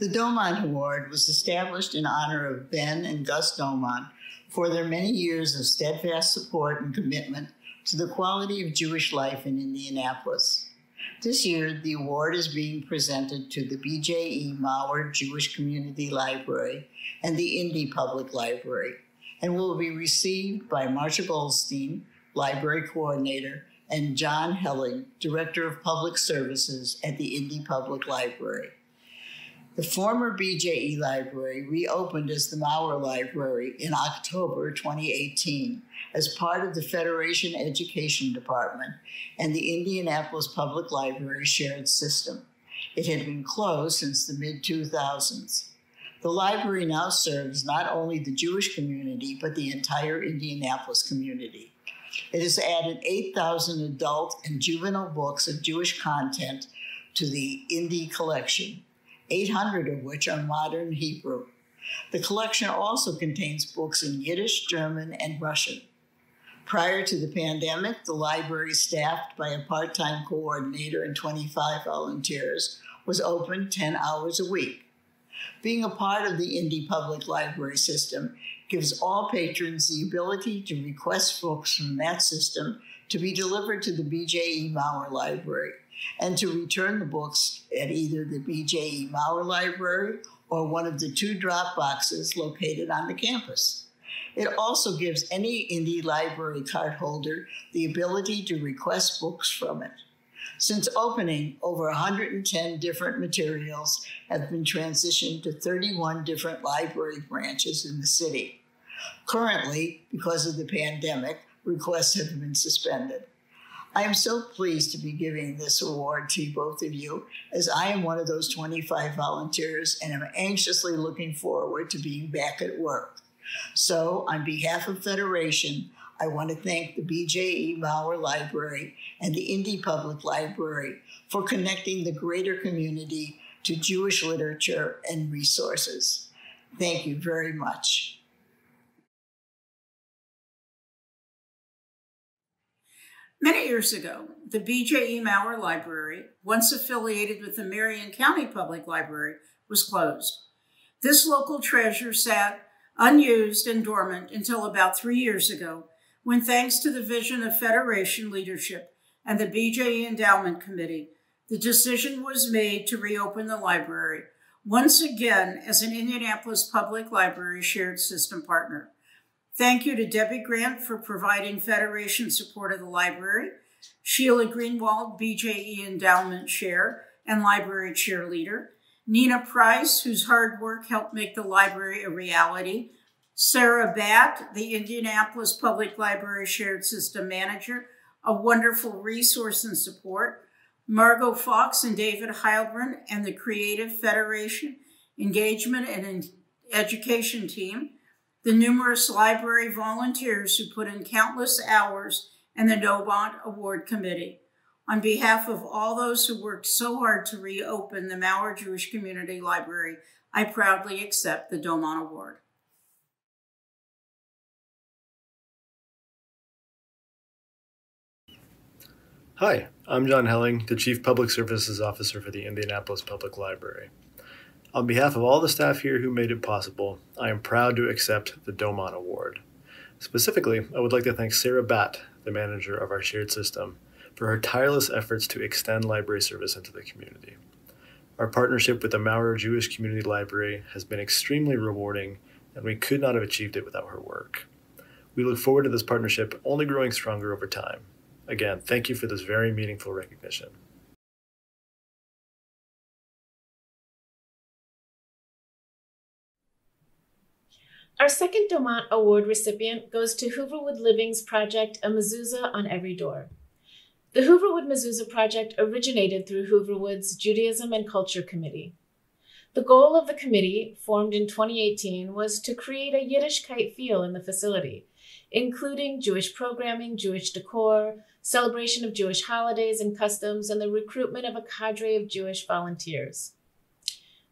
The Domont Award was established in honor of Ben and Gus Domont for their many years of steadfast support and commitment to the quality of Jewish life in Indianapolis. This year, the award is being presented to the BJE Mauer Jewish Community Library and the Indy Public Library, and will be received by Marsha Goldstein, Library Coordinator, and John Helling, Director of Public Services at the Indy Public Library. The former BJE Library reopened as the Mauer Library in October 2018 as part of the Federation Education Department and the Indianapolis Public Library shared system. It had been closed since the mid-2000s. The library now serves not only the Jewish community, but the entire Indianapolis community. It has added 8,000 adult and juvenile books of Jewish content to the Indy collection, 800 of which are modern Hebrew. The collection also contains books in Yiddish, German, and Russian. Prior to the pandemic, the library, staffed by a part-time coordinator and 25 volunteers, was open 10 hours a week. Being a part of the Indy Public Library system gives all patrons the ability to request books from that system to be delivered to the BJE Mauer Library and to return the books at either the BJE Mauer Library or one of the 2 drop boxes located on the campus. It also gives any Indy Library card holder the ability to request books from it. Since opening, over 110 different materials have been transitioned to 31 different library branches in the city. Currently, because of the pandemic, requests have been suspended. I am so pleased to be giving this award to both of you, as I am one of those 25 volunteers and am anxiously looking forward to being back at work. So, on behalf of Federation, I want to thank the BJE Mauer Library and the Indy Public Library for connecting the greater community to Jewish literature and resources. Thank you very much. Many years ago, the BJE Mauer Library, once affiliated with the Marion County Public Library, was closed. This local treasure sat unused and dormant until about 3 years ago, when, thanks to the vision of Federation leadership and the BJE Endowment Committee, the decision was made to reopen the library, once again as an Indianapolis Public Library shared system partner. Thank you to Debbie Grant for providing Federation support of the library, Sheila Greenwald, BJE Endowment Chair and Library Cheerleader, Nina Price, whose hard work helped make the library a reality, Sarah Batt, the Indianapolis Public Library Shared System Manager, a wonderful resource and support, Margo Fox and David Heilbrunn and the Creative Federation Engagement and Education Team, the numerous library volunteers who put in countless hours, and the Domont Award Committee. On behalf of all those who worked so hard to reopen the Mauer Jewish Community Library, I proudly accept the Domont Award. Hi, I'm John Helling, the Chief Public Services Officer for the Indianapolis Public Library. On behalf of all the staff here who made it possible, I am proud to accept the Domont Award. Specifically, I would like to thank Sarah Batt, the manager of our shared system, for her tireless efforts to extend library service into the community. Our partnership with the Mauer Jewish Community Library has been extremely rewarding, and we could not have achieved it without her work. We look forward to this partnership only growing stronger over time. Again, thank you for this very meaningful recognition. Our second Domont Award recipient goes to Hooverwood Living's project, A Mezuzah on Every Door. The Hooverwood Mezuzah project originated through Hooverwood's Judaism and Culture Committee. The goal of the committee, formed in 2018, was to create a Yiddishkeit feel in the facility, including Jewish programming, Jewish decor, celebration of Jewish holidays and customs, and the recruitment of a cadre of Jewish volunteers.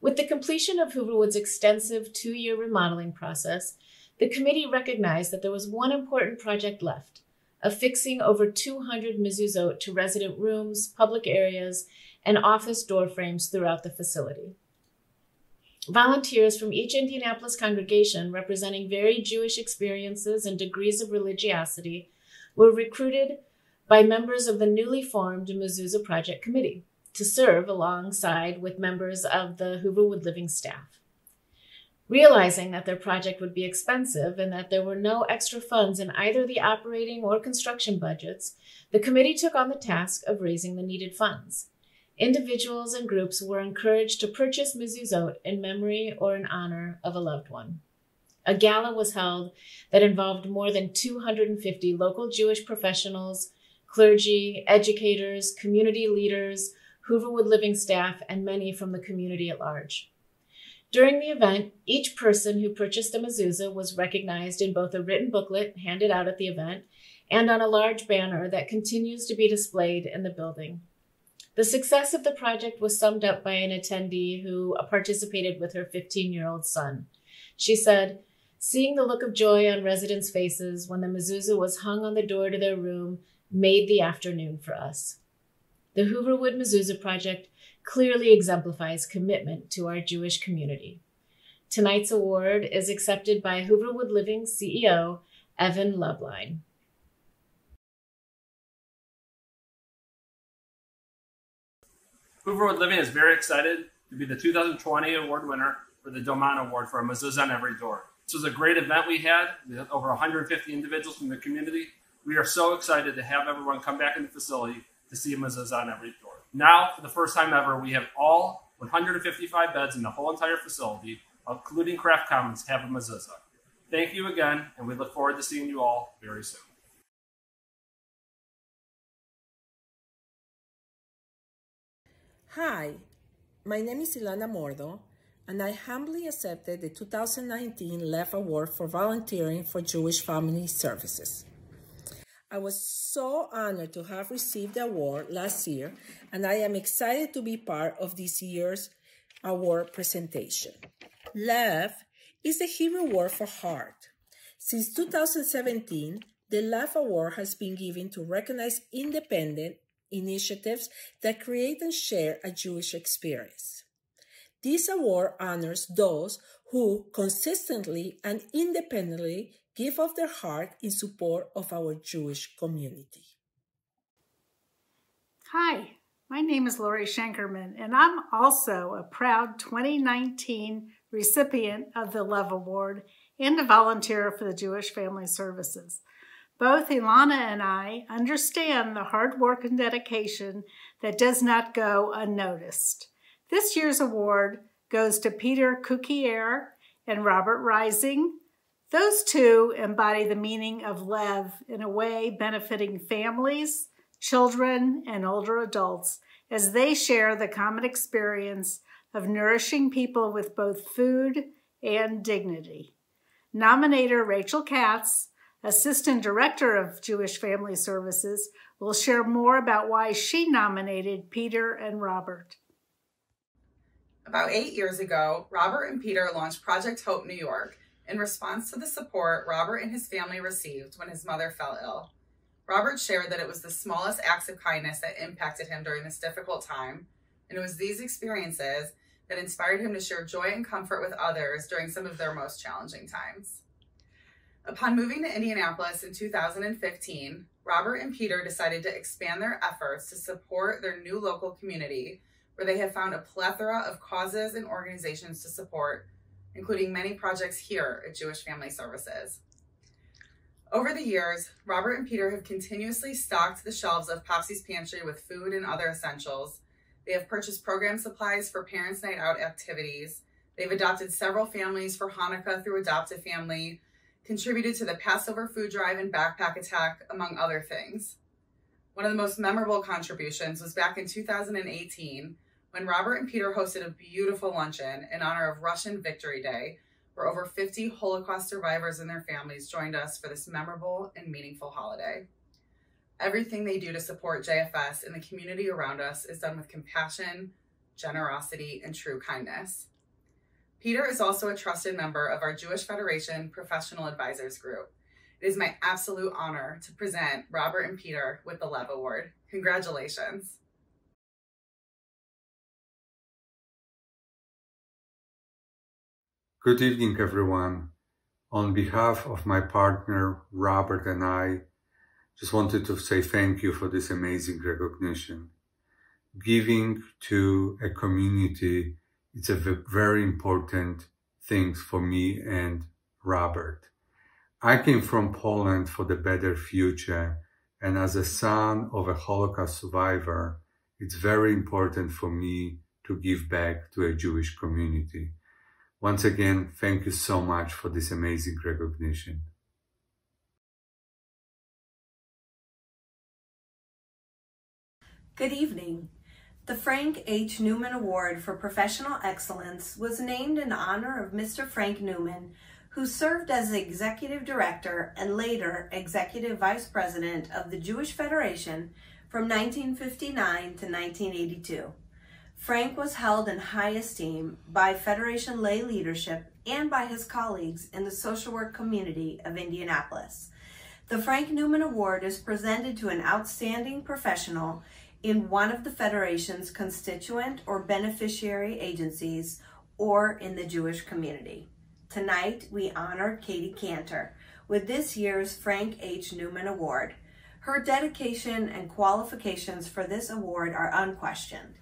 With the completion of Hooverwood's extensive 2-year remodeling process, the committee recognized that there was one important project left: affixing over 200 mezuzot to resident rooms, public areas, and office door frames throughout the facility. Volunteers from each Indianapolis congregation representing varied Jewish experiences and degrees of religiosity were recruited by members of the newly formed Mezuzah Project Committee to serve alongside with members of the Hooverwood Living staff. Realizing that their project would be expensive and that there were no extra funds in either the operating or construction budgets, the committee took on the task of raising the needed funds. Individuals and groups were encouraged to purchase mezuzot in memory or in honor of a loved one. A gala was held that involved more than 250 local Jewish professionals, clergy, educators, community leaders, Hooverwood Living staff, and many from the community at large. During the event, each person who purchased a mezuzah was recognized in both a written booklet handed out at the event and on a large banner that continues to be displayed in the building. The success of the project was summed up by an attendee who participated with her 15-year-old son. She said, "Seeing the look of joy on residents' faces when the mezuzah was hung on the door to their room made the afternoon for us." The Hooverwood Mezuzah Project clearly exemplifies commitment to our Jewish community. Tonight's award is accepted by Hooverwood Living CEO, Evan Lubline. Hooverwood Living is very excited to be the 2020 award winner for the Domont Award for a Mezuzah on Every Door. This was a great event we had. We had over 150 individuals from the community. We are so excited to have everyone come back in the facility to see a Mezuzah on every door. Now, for the first time ever, we have all 155 beds in the whole entire facility, including Craft Commons, have a Mezuzah. Thank you again, and we look forward to seeing you all very soon. Hi, my name is Ilana Mordo, and I humbly accepted the 2019 Liebert Award for volunteering for Jewish Family Services. I was so honored to have received the award last year, and I am excited to be part of this year's award presentation. Lev is the Hebrew word for heart. Since 2017, the Lev Award has been given to recognize independent initiatives that create and share a Jewish experience. This award honors those who consistently and independently give of their heart in support of our Jewish community. Hi, my name is Lori Shankerman, and I'm also a proud 2019 recipient of the Lev Award and a volunteer for the Jewish Family Services. Both Ilana and I understand the hard work and dedication that does not go unnoticed. This year's award goes to Peter Kukier and Robert Rising. Those two embody the meaning of Lev in a way benefiting families, children, and older adults as they share the common experience of nourishing people with both food and dignity. Nominator Rachel Katz, Assistant Director of Jewish Family Services, will share more about why she nominated Peter and Robert. About 8 years ago, Robert and Peter launched Project Hope New York in response to the support Robert and his family received when his mother fell ill. Robert shared that it was the smallest acts of kindness that impacted him during this difficult time, and it was these experiences that inspired him to share joy and comfort with others during some of their most challenging times. Upon moving to Indianapolis in 2015, Robert and Peter decided to expand their efforts to support their new local community, where they have found a plethora of causes and organizations to support, including many projects here at Jewish Family Services. Over the years, Robert and Peter have continuously stocked the shelves of Popsy's Pantry with food and other essentials. They have purchased program supplies for Parents' Night Out activities. They've adopted several families for Hanukkah through Adopt a Family, contributed to the Passover food drive and backpack attack, among other things. One of the most memorable contributions was back in 2018, when Robert and Peter hosted a beautiful luncheon in honor of Russian Victory Day, where over 50 Holocaust survivors and their families joined us for this memorable and meaningful holiday. Everything they do to support JFS and the community around us is done with compassion, generosity, and true kindness. Peter is also a trusted member of our Jewish Federation Professional Advisors Group. It is my absolute honor to present Robert and Peter with the Lev Award. Congratulations. Good evening, everyone. On behalf of my partner, Robert, and I just wanted to say thank you for this amazing recognition. Giving to a community, it's a very important thing for me and Robert. I came from Poland for the better future, and as a son of a Holocaust survivor, it's very important for me to give back to a Jewish community. Once again, thank you so much for this amazing recognition. Good evening. The Frank H. Newman Award for Professional Excellence was named in honor of Mr. Frank Newman, who served as the Executive Director and later Executive Vice President of the Jewish Federation from 1959 to 1982. Frank was held in high esteem by Federation lay leadership and by his colleagues in the social work community of Indianapolis. The Frank Newman Award is presented to an outstanding professional in one of the Federation's constituent or beneficiary agencies or in the Jewish community. Tonight, we honor Katie Cantor with this year's Frank H. Newman Award. Her dedication and qualifications for this award are unquestioned.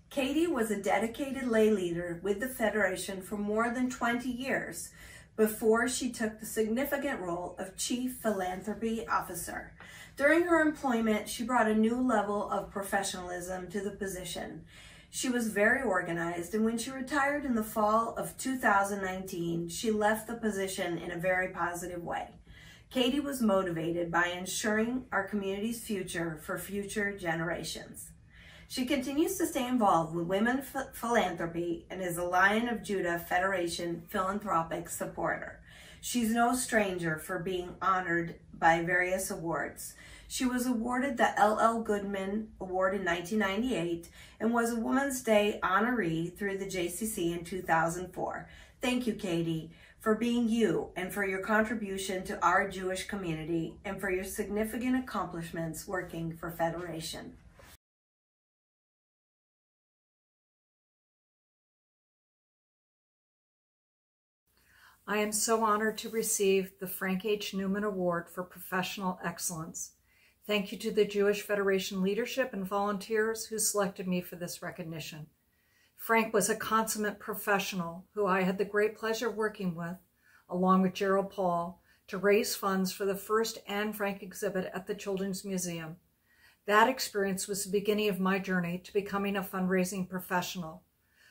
Katie was a dedicated lay leader with the Federation for more than 20 years before she took the significant role of Chief Philanthropy Officer. During her employment, she brought a new level of professionalism to the position. She was very organized, and when she retired in the fall of 2019, she left the position in a very positive way. Katie was motivated by ensuring our community's future for future generations. She continues to stay involved with women philanthropy and is a Lion of Judah Federation philanthropic supporter. She's no stranger for being honored by various awards. She was awarded the L.L. Goodman Award in 1998 and was a Women's Day honoree through the JCC in 2004. Thank you, Katie, for being you and for your contribution to our Jewish community and for your significant accomplishments working for Federation. I am so honored to receive the Frank H. Newman Award for Professional Excellence. Thank you to the Jewish Federation leadership and volunteers who selected me for this recognition. Frank was a consummate professional who I had the great pleasure of working with, along with Gerald Paul, to raise funds for the first Anne Frank exhibit at the Children's Museum. That experience was the beginning of my journey to becoming a fundraising professional.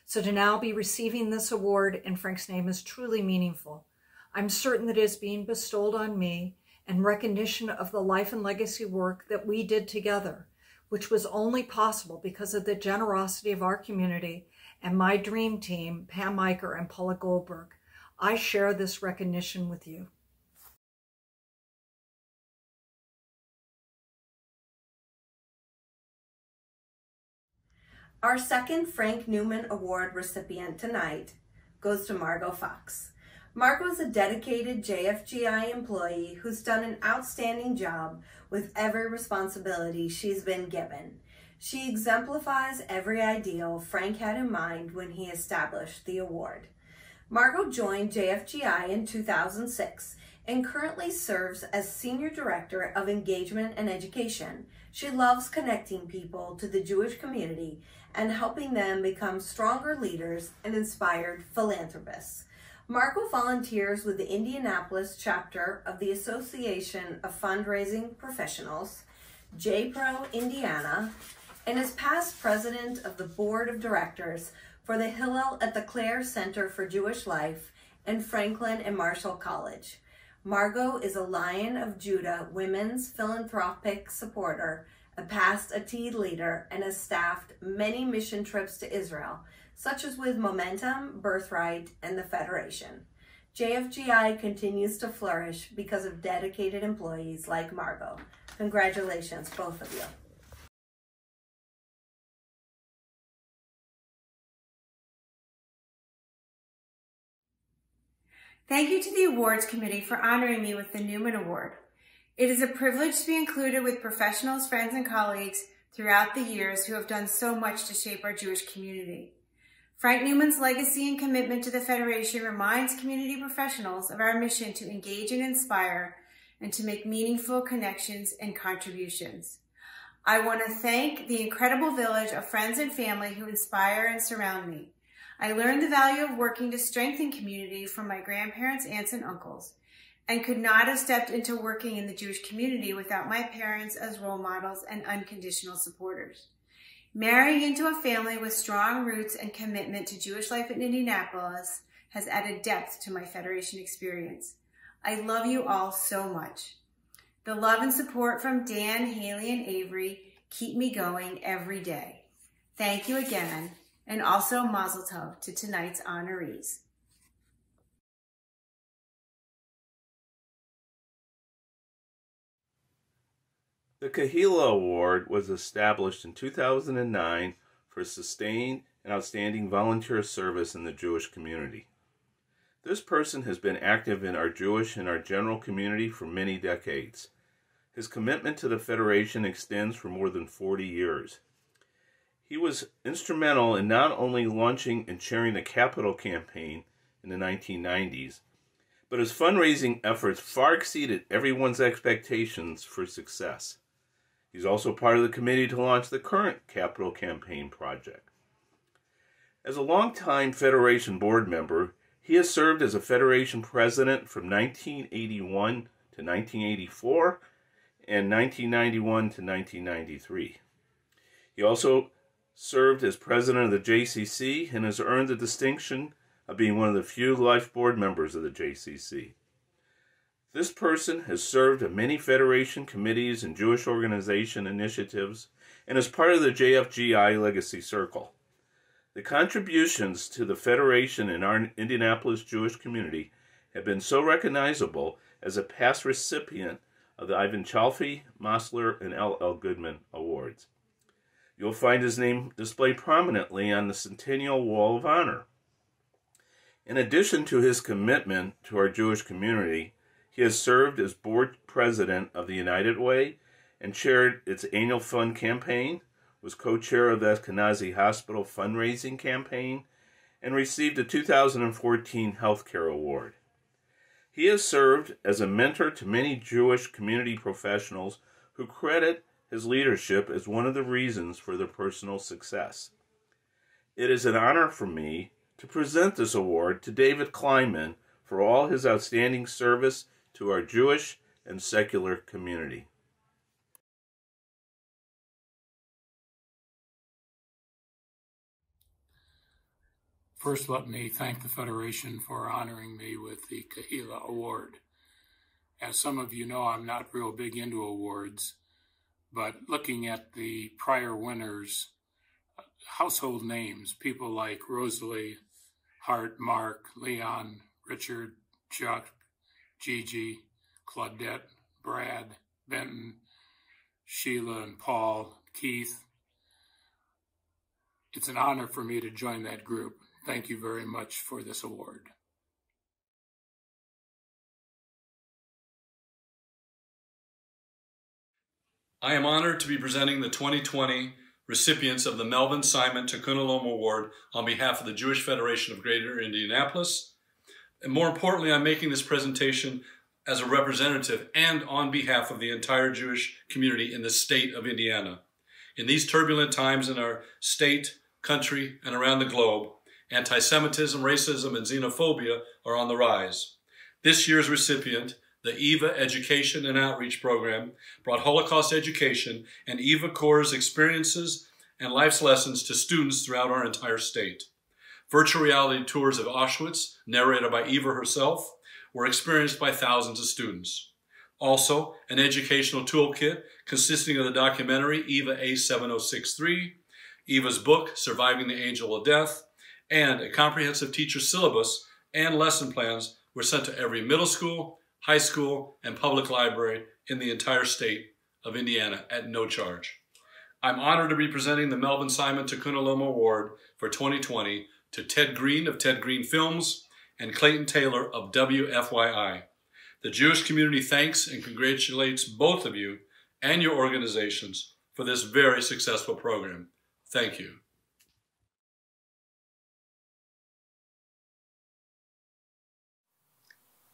So to now be receiving this award in Frank's name is truly meaningful. I'm certain that it is being bestowed on me in recognition of the life and legacy work that we did together, which was only possible because of the generosity of our community and my dream team, Pam Eicher and Paula Goldberg. I share this recognition with you. Our second Frank Newman Award recipient tonight goes to Margo Fox. Margo is a dedicated JFGI employee who's done an outstanding job with every responsibility she's been given. She exemplifies every ideal Frank had in mind when he established the award. Margo joined JFGI in 2006 and currently serves as Senior Director of Engagement and Education. She loves connecting people to the Jewish community and helping them become stronger leaders and inspired philanthropists. Margo volunteers with the Indianapolis chapter of the Association of Fundraising Professionals, JPRO Indiana, and is past president of the Board of Directors for the Hillel at the Clare Center for Jewish Life and Franklin and Marshall College. Margo is a Lion of Judah Women's Philanthropic Supporter, a past ATID leader, and has staffed many mission trips to Israel, such as with Momentum, Birthright, and the Federation. JFGI continues to flourish because of dedicated employees like Margo. Congratulations, both of you. Thank you to the awards committee for honoring me with the Newman Award. It is a privilege to be included with professionals, friends, and colleagues throughout the years who have done so much to shape our Jewish community. Frank Newman's legacy and commitment to the Federation reminds community professionals of our mission to engage and inspire and to make meaningful connections and contributions. I want to thank the incredible village of friends and family who inspire and surround me. I learned the value of working to strengthen community from my grandparents, aunts, and uncles, and could not have stepped into working in the Jewish community without my parents as role models and unconditional supporters. Marrying into a family with strong roots and commitment to Jewish life in Indianapolis has added depth to my Federation experience. I love you all so much. The love and support from Dan, Haley, and Avery keep me going every day. Thank you again, and also Mazel Tov to tonight's honorees. The Kahila Award was established in 2009 for sustained and outstanding volunteer service in the Jewish community. This person has been active in our Jewish and our general community for many decades. His commitment to the Federation extends for more than 40 years. He was instrumental in not only launching and chairing the Capital campaign in the 1990s, but his fundraising efforts far exceeded everyone's expectations for success. He's also part of the committee to launch the current Capital Campaign project. As a longtime Federation board member, he has served as a Federation president from 1981 to 1984 and 1991 to 1993. He also served as president of the JCC and has earned the distinction of being one of the few life board members of the JCC. This person has served on many Federation committees and Jewish organization initiatives and is part of the JFGI Legacy Circle. The contributions to the Federation and our Indianapolis Jewish community have been so recognizable as a past recipient of the Ivan Chalfie, Mossler, and L.L. Goodman Awards. You'll find his name displayed prominently on the Centennial Wall of Honor. In addition to his commitment to our Jewish community, he has served as board president of the United Way and chaired its annual fund campaign, was co-chair of the Ashkenazi Hospital fundraising campaign, and received the 2014 Healthcare Award. He has served as a mentor to many Jewish community professionals who credit his leadership as one of the reasons for their personal success. It is an honor for me to present this award to David Kleinman for all his outstanding service to our Jewish and secular community. First, let me thank the Federation for honoring me with the Kahila Award. As some of you know, I'm not real big into awards, but looking at the prior winners, household names, people like Rosalie, Hart, Mark, Leon, Richard, Chuck, Gigi, Claudette, Brad, Benton, Sheila and Paul, Keith. It's an honor for me to join that group. Thank you very much for this award. I am honored to be presenting the 2020 recipients of the Melvin Tokunaloma Award on behalf of the Jewish Federation of Greater Indianapolis. And more importantly, I'm making this presentation as a representative and on behalf of the entire Jewish community in the state of Indiana. In these turbulent times in our state, country, and around the globe, anti-Semitism, racism, and xenophobia are on the rise. This year's recipient, the EVA Education and Outreach Program, brought Holocaust education and EVA Corps' experiences and life's lessons to students throughout our entire state. Virtual reality tours of Auschwitz, narrated by Eva herself, were experienced by thousands of students. Also, an educational toolkit consisting of the documentary EVA A7063, Eva's book, Surviving the Angel of Death, and a comprehensive teacher syllabus and lesson plans were sent to every middle school, high school, and public library in the entire state of Indiana at no charge. I'm honored to be presenting the Melvin Tokunaloma Award for 2020 to Ted Greene of Ted Greene Films and Clayton Taylor of WFYI. The Jewish community thanks and congratulates both of you and your organizations for this very successful program. Thank you.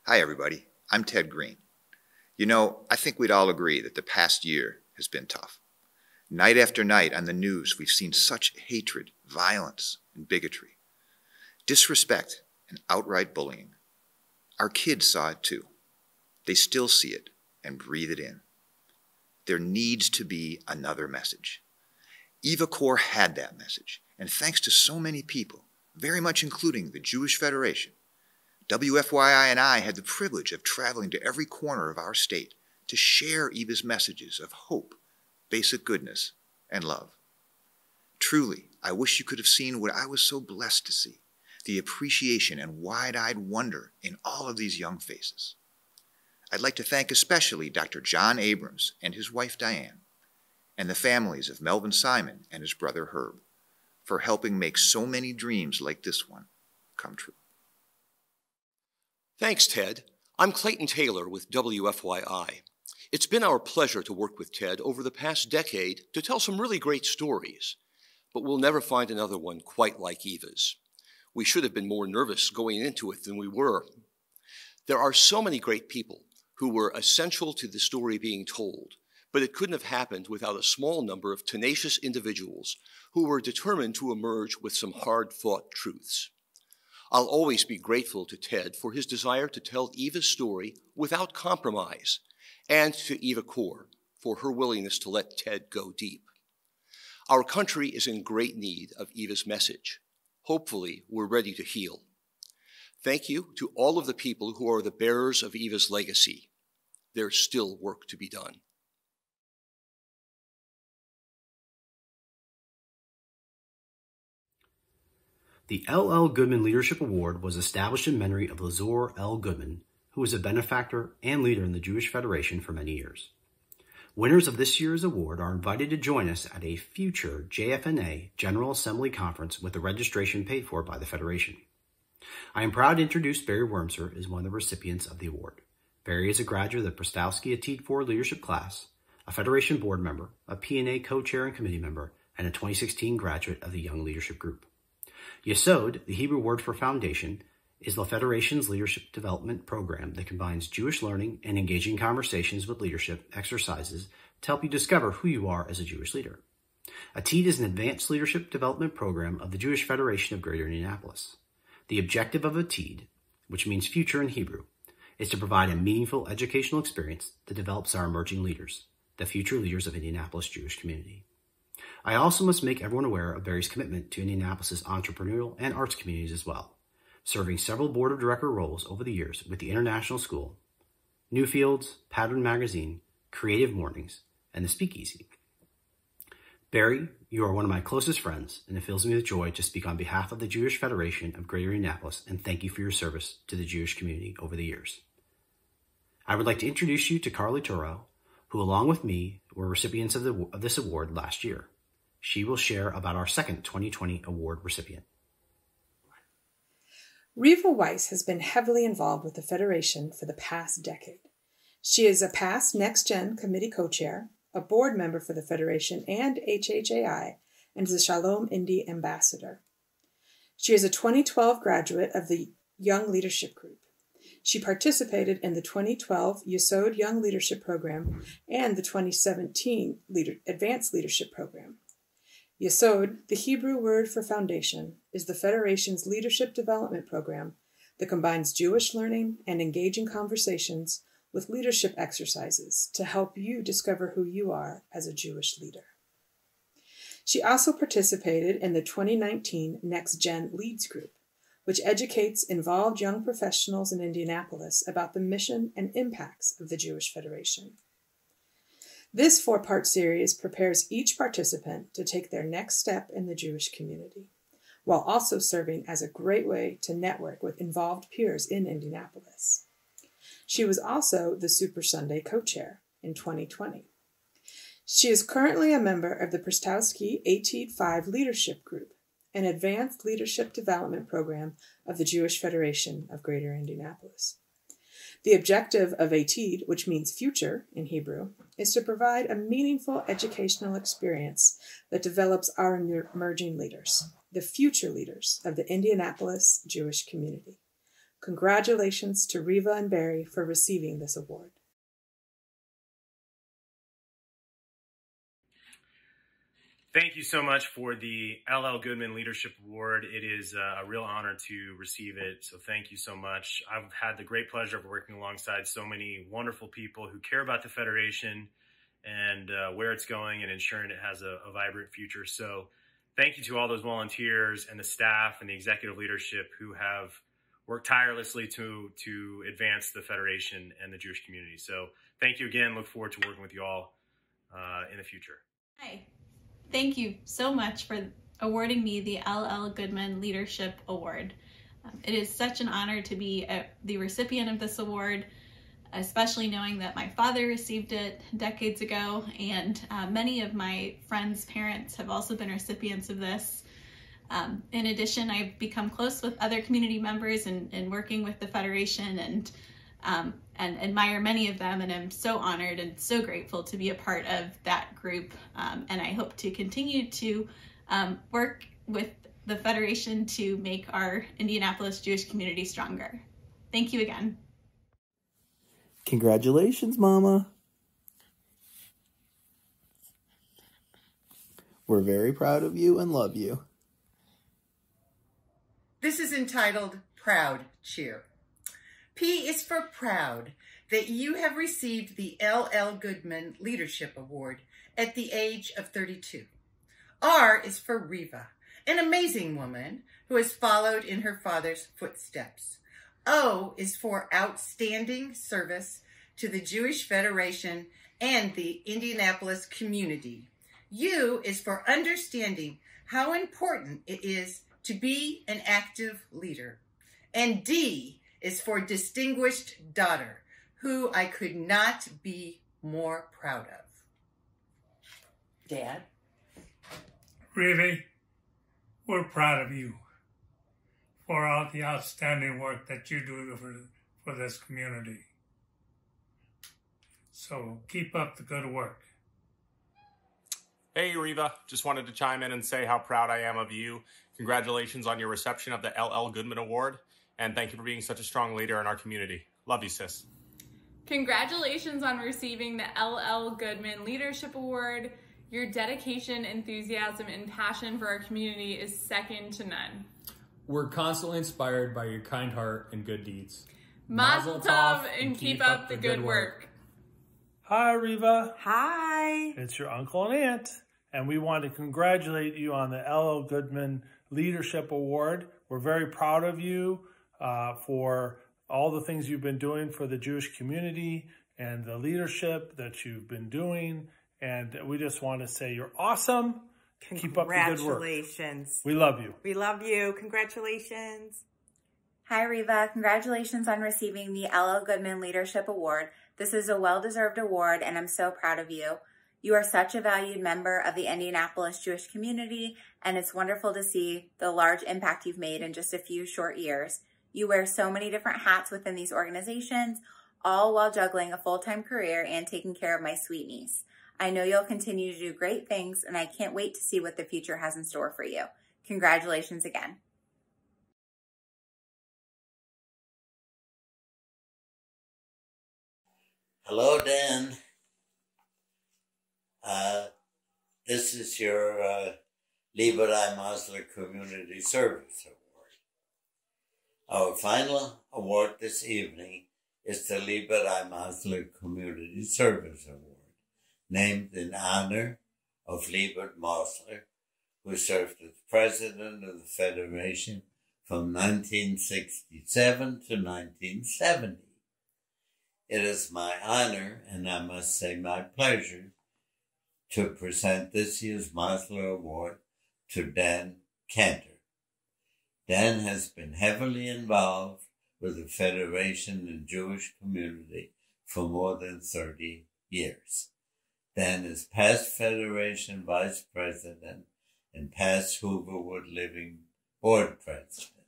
Hi, everybody. I'm Ted Greene. You know, I think we'd all agree that the past year has been tough. Night after night on the news, we've seen such hatred, violence, and bigotry, disrespect, and outright bullying. Our kids saw it too. They still see it and breathe it in. There needs to be another message. Eva Corps had that message, and thanks to so many people, very much including the Jewish Federation, WFYI and I had the privilege of traveling to every corner of our state to share Eva's messages of hope, basic goodness, and love. Truly, I wish you could have seen what I was so blessed to see, the appreciation and wide-eyed wonder in all of these young faces. I'd like to thank especially Dr. John Abrams and his wife Diane, and the families of Melvin Simon and his brother Herb, for helping make so many dreams like this one come true. Thanks, Ted. I'm Clayton Taylor with WFYI. It's been our pleasure to work with Ted over the past decade to tell some really great stories, but we'll never find another one quite like Eva's. We should have been more nervous going into it than we were. There are so many great people who were essential to the story being told, but it couldn't have happened without a small number of tenacious individuals who were determined to emerge with some hard-fought truths. I'll always be grateful to Ted for his desire to tell Eva's story without compromise, and to Eva Corps for her willingness to let Ted go deep. Our country is in great need of Eva's message. Hopefully, we're ready to heal. Thank you to all of the people who are the bearers of Eva's legacy. There's still work to be done. The L.L. Goodman Leadership Award was established in memory of Lazor L. Goodman, who was a benefactor and leader in the Jewish Federation for many years. Winners of this year's award are invited to join us at a future JFNA General Assembly Conference with the registration paid for by the Federation. I am proud to introduce Barry Wormserv as one of the recipients of the award. Barry is a graduate of the Prostowski Atid 4 leadership class, a Federation board member, a P&A co-chair and committee member, and a 2016 graduate of the Young Leadership Group. Yesod, the Hebrew word for foundation, is the Federation's leadership development program that combines Jewish learning and engaging conversations with leadership exercises to help you discover who you are as a Jewish leader. Atid is an advanced leadership development program of the Jewish Federation of Greater Indianapolis. The objective of Atid, which means future in Hebrew, is to provide a meaningful educational experience that develops our emerging leaders, the future leaders of Indianapolis Jewish community. I also must make everyone aware of Barry's commitment to Indianapolis' entrepreneurial and arts communities as well, serving several board of director roles over the years with the International School, Newfields, Pattern Magazine, Creative Mornings, and the Speakeasy. Barry, you are one of my closest friends, and it fills me with joy to speak on behalf of the Jewish Federation of Greater Indianapolis and thank you for your service to the Jewish community over the years. I would like to introduce you to Carly Toro, who along with me were recipients of this award last year. She will share about our second 2020 award recipient. Riva Weiss has been heavily involved with the Federation for the past decade. She is a past Next Gen Committee co-chair, a board member for the Federation and HHAI, and is a Shalom Indy ambassador. She is a 2012 graduate of the Young Leadership Group. She participated in the 2012 Yesod Young Leadership Program and the 2017 Advanced Leadership Program. Yesod, the Hebrew word for foundation, is the Federation's leadership development program that combines Jewish learning and engaging conversations with leadership exercises to help you discover who you are as a Jewish leader. She also participated in the 2019 Next Gen Leads Group, which educates involved young professionals in Indianapolis about the mission and impacts of the Jewish Federation. This four-part series prepares each participant to take their next step in the Jewish community, while also serving as a great way to network with involved peers in Indianapolis. She was also the Super Sunday co-chair in 2020. She is currently a member of the Prostowski Atid 5 Leadership Group, an advanced leadership development program of the Jewish Federation of Greater Indianapolis. The objective of Atid, which means future in Hebrew, is to provide a meaningful educational experience that develops our emerging leaders, the future leaders of the Indianapolis Jewish community. Congratulations to Riva and Barry for receiving this award. Thank you so much for the LL Goodman Leadership Award. It is a real honor to receive it, so thank you so much. I've had the great pleasure of working alongside so many wonderful people who care about the Federation and where it's going and ensuring it has a vibrant future. So thank you to all those volunteers and the staff and the executive leadership who have worked tirelessly to advance the Federation and the Jewish community. So thank you again. Look forward to working with you all in the future. Hi. Thank you so much for awarding me the LL Goodman Leadership Award. It is such an honor to be the recipient of this award, especially knowing that my father received it decades ago, and many of my friends' parents have also been recipients of this. In addition, I've become close with other community members and working with the Federation and admire many of them, and I'm so honored and so grateful to be a part of that group. And I hope to continue to work with the Federation to make our Indianapolis Jewish community stronger. Thank you again. Congratulations, Mama. We're very proud of you and love you. This is entitled Proud Cheer. P is for proud that you have received the LL Goodman Leadership Award at the age of 32. R is for Riva, an amazing woman who has followed in her father's footsteps. O is for outstanding service to the Jewish Federation and the Indianapolis community. U is for understanding how important it is to be an active leader. And D is for distinguished daughter, who I could not be more proud of. Dad? Really, we're proud of you for all the outstanding work that you do for this community. So keep up the good work. Hey, Riva. Just wanted to chime in and say how proud I am of you. Congratulations on your reception of the LL Goodman Award, and thank you for being such a strong leader in our community. Love you, sis. Congratulations on receiving the LL Goodman Leadership Award. Your dedication, enthusiasm, and passion for our community is second to none. We're constantly inspired by your kind heart and good deeds. Mazel tov and keep up the good work. Hi, Riva. Hi. It's your uncle and aunt, and we want to congratulate you on the LL Goodman Leadership Award. We're very proud of you for all the things you've been doing for the Jewish community and the leadership that you've been doing. And we just want to say you're awesome. Keep up the good work. Congratulations. We love you. We love you. Congratulations. Hi, Riva. Congratulations on receiving the LL Goodman Leadership Award. This is a well-deserved award, and I'm so proud of you. You are such a valued member of the Indianapolis Jewish community, and it's wonderful to see the large impact you've made in just a few short years. You wear so many different hats within these organizations, all while juggling a full-time career and taking care of my sweet niece. I know you'll continue to do great things, and I can't wait to see what the future has in store for you. Congratulations again. Hello, Dan. This is your Liebert Mossler Community Service Award. Our final award this evening is the Liebert Mossler Community Service Award, named in honor of Liebert Mossler, who served as president of the Federation from 1967 to 1970. It is my honor, and I must say my pleasure, to present this year's Mossler Award to Dan Cantor. Dan has been heavily involved with the Federation and Jewish community for more than 30 years. Dan is past Federation Vice President and past Hooverwood Living Board President.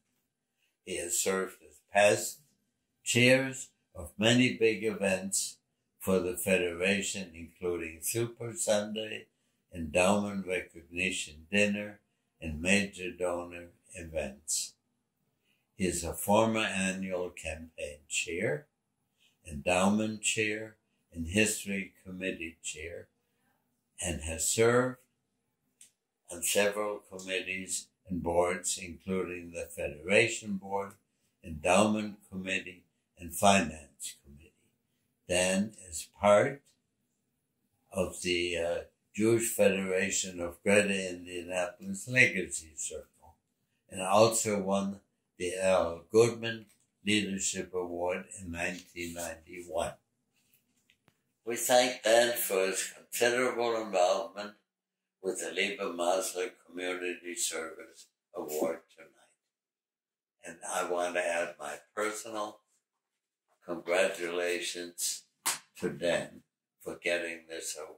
He has served as past chairs of many big events for the Federation, including Super Sunday, Endowment Recognition Dinner, and major donor events. He is a former annual campaign chair, endowment chair, and history committee chair, and has served on several committees and boards, including the Federation Board, Endowment Committee, and Finance Committee. Dan is part of the Jewish Federation of Greater Indianapolis Legacy Circle, and also won the L. Goodman Leadership Award in 1991. We thank Dan for his considerable involvement with the Liebert Mossler Community Service Award tonight. And I want to add my personal congratulations to Dan for getting this award.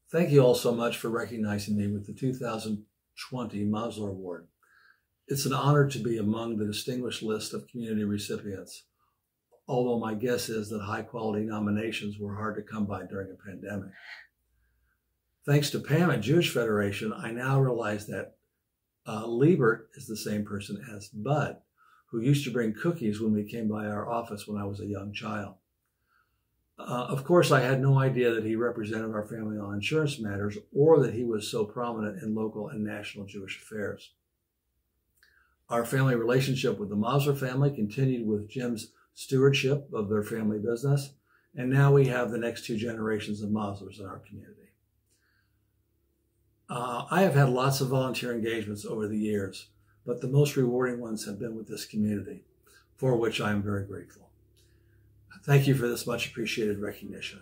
Thank you all so much for recognizing me with the 2020 Mossler Award. It's an honor to be among the distinguished list of community recipients, although my guess is that high-quality nominations were hard to come by during a pandemic. Thanks to Pam at Jewish Federation, I now realize that Liebert is the same person as Bud, who used to bring cookies when we came by our office when I was a young child. Of course, I had no idea that he represented our family on insurance matters or that he was so prominent in local and national Jewish affairs. Our family relationship with the Mossler family continued with Jim's stewardship of their family business, and now we have the next two generations of Mosslers in our community. I have had lots of volunteer engagements over the years, but the most rewarding ones have been with this community, for which I am very grateful. Thank you for this much appreciated recognition.